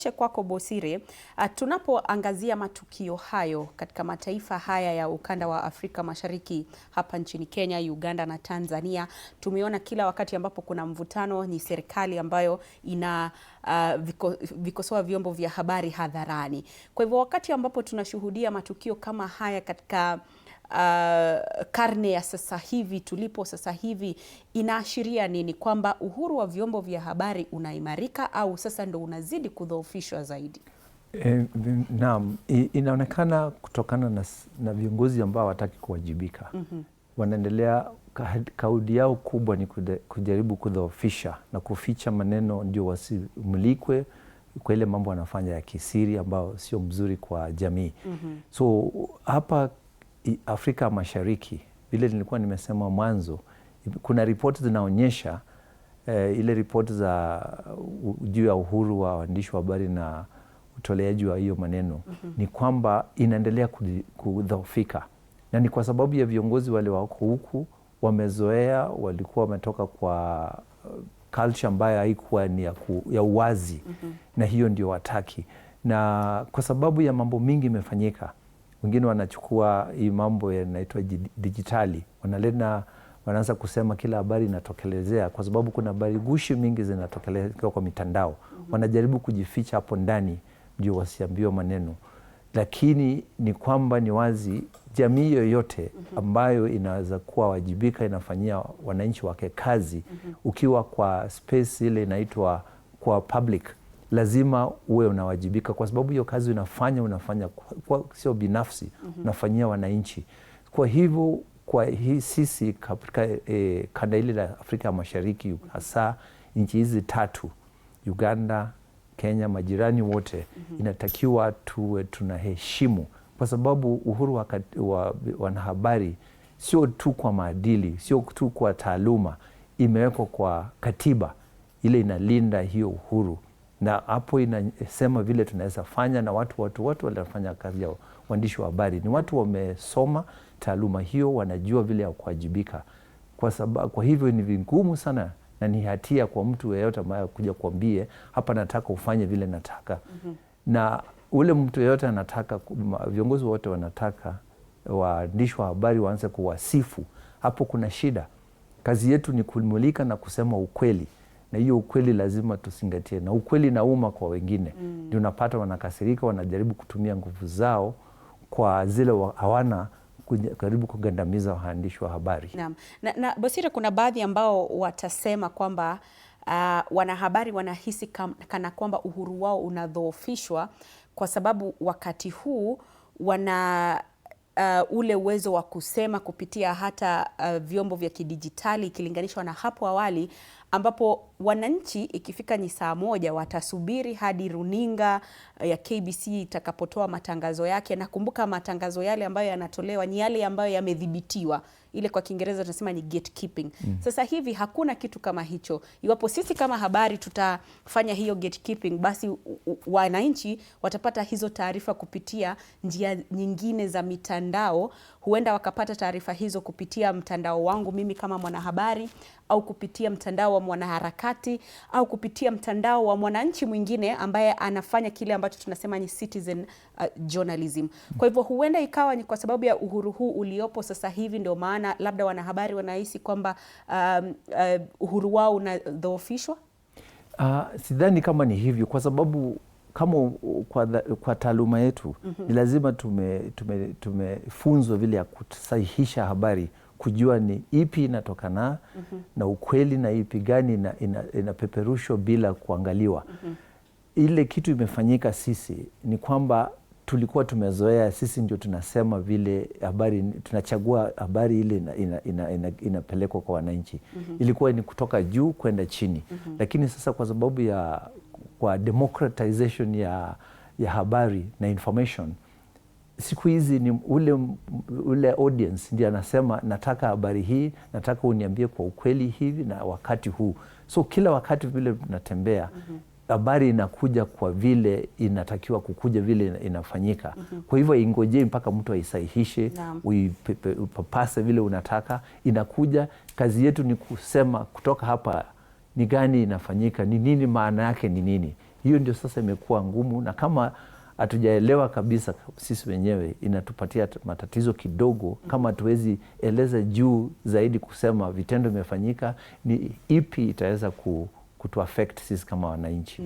Kwako Bosire, tunapoangazia matukio hayo katika mataifa haya ya ukanda wa Afrika Mashariki hapa nchini Kenya, Uganda na Tanzania, tumeona kila wakati ambapo kuna mvutano ni serikali ambayo ina vikosoa vyombo vya habari hadharani. Kwa hivyo wakati ambapo tunashuhudia matukio kama haya katika karne ya sasa hivi tulipo sasa hivi, inaashiria nini? Kwamba uhuru wa vyombo vya habari unaimarika au sasa ndo unazidi kudhoofishwa zaidi? Naam, inaonekana kutokana na viongozi ambao hawataki kuwajibika. Wanaendelea, kaudi yao kubwa ni kujaribu kudhoofisha na kuficha maneno ndio wasimulikwe kwa ile mambo wanafanya ya kisiri ambao sio mzuri kwa jamii. So hapa Afrika Mashariki, vile nilikuwa nimesema mwanzo, kuna ripoti zinaonyesha ile ripoti za juu ya uhuru wa waandishi wa habari na utoleaji wa hiyo maneno ni kwamba inaendelea kudhoofika, na ni kwa sababu ya viongozi wale wako huku wamezoea, walikuwa wametoka kwa culture ambayo haikuwa ni ya uwazi, na hiyo ndio wataki, na kwa sababu ya mambo mingi imefanyika. Wengine wanachukua hii mambo yanaitwa dijitali, wanaanza kusema kila habari inatokelezea, kwa sababu kuna habari gushi mingi zinatokelezea kwa mitandao. Wanajaribu kujificha hapo ndani ndio wasiambiwe maneno, lakini ni kwamba ni wazi jamii yoyote ambayo inaweza kuwa wajibika, inafanyia wananchi wake kazi, ukiwa kwa space ile inaitwa kwa public, lazima uwe unawajibika, kwa sababu hiyo kazi unafanya kwa sio binafsi, unafanyia wananchi. Kwa hivyo sisi katika kanda ile la Afrika ya Mashariki, hasa nchi hizi tatu, Uganda, Kenya, majirani wote, inatakiwa tuwe tunaheshimu, kwa sababu uhuru wa wanahabari sio tu kwa maadili, sio tu kwa taaluma, imewekwa kwa katiba ile inalinda hiyo uhuru, na hapo inasema vile tunaweza fanya, na watu wanafanya kazi ya waandishi wa habari ni watu wamesoma taaluma hiyo, wanajua vile ya kuwajibika. Kwa hivyo ni vigumu sana na ni hatia kwa mtu yeyote ambaye kuja kuambie hapa nataka ufanye vile nataka. Na ule mtu yeyote anataka, viongozi wote wanataka waandishi wa habari waanze kuwasifu, hapo kuna shida. Kazi yetu ni kumulika na kusema ukweli, na hiyo ukweli lazima tusingatie, na ukweli na umma kwa wengine. Ndio unapata wanakasirika, wanajaribu kutumia nguvu zao kwa zile hawana, karibu kugandamiza waandishi wa habari. Naam. Na Bosire, kuna baadhi ambao watasema kwamba wanahabari wanahisi kana kwamba uhuru wao unadhoofishwa kwa sababu wakati huu wana ule uwezo wa kusema kupitia hata vyombo vya kidijitali ikilinganishwa na hapo awali, ambapo wananchi ikifika ni saa moja watasubiri hadi runinga ya KBC itakapotoa matangazo yake. Nakumbuka matangazo yale ambayo yanatolewa ni yale ambayo yamedhibitiwa, ile kwa Kiingereza tunasema ni gatekeeping. Sasa hivi hakuna kitu kama hicho. Iwapo sisi kama habari tutafanya hiyo gatekeeping, basi wananchi watapata hizo taarifa kupitia njia nyingine za mitandao. Huenda wakapata taarifa hizo kupitia mtandao wangu mimi kama mwanahabari, au kupitia mtandao wa mwanaharakati, au kupitia mtandao wa mwananchi mwingine ambaye anafanya kile ambacho tunasema ni citizen journalism. Kwa hivyo huenda ikawa ni kwa sababu ya uhuru huu uliopo sasa hivi ndio maana labda wanahabari wanahisi kwamba uhuru wao unadhoofishwa. Sidhani kama ni hivyo, kwa sababu kama kwa taaluma yetu ni lazima tumefunzwa vile ya kusahihisha habari, kujua ni ipi inatokana na ukweli na ipi gani inapeperushwa bila kuangaliwa. Ile kitu imefanyika sisi ni kwamba tulikuwa tumezoea, sisi ndio tunasema vile habari, tunachagua habari ile inapelekwa kwa wananchi. Ilikuwa ni kutoka juu kwenda chini. Lakini sasa kwa sababu kwa democratization ya habari na information, siku hizi ni ule audience ndiye anasema nataka habari hii, nataka uniambie kwa ukweli hivi na wakati huu. So kila wakati vile tunatembea, habari inakuja kwa vile inatakiwa kukuja, vile inafanyika. Kwa hivyo ingojee mpaka mtu aisahihishe, uipapase vile unataka, inakuja. Kazi yetu ni kusema kutoka hapa ni gani inafanyika, ni nini maana yake, ni nini. Hiyo ndio sasa imekuwa ngumu, na kama hatujaelewa kabisa sisi wenyewe inatupatia matatizo kidogo, kama hatuwezi eleza juu zaidi kusema vitendo imefanyika, ni ipi itaweza kutu affect sisi kama wananchi.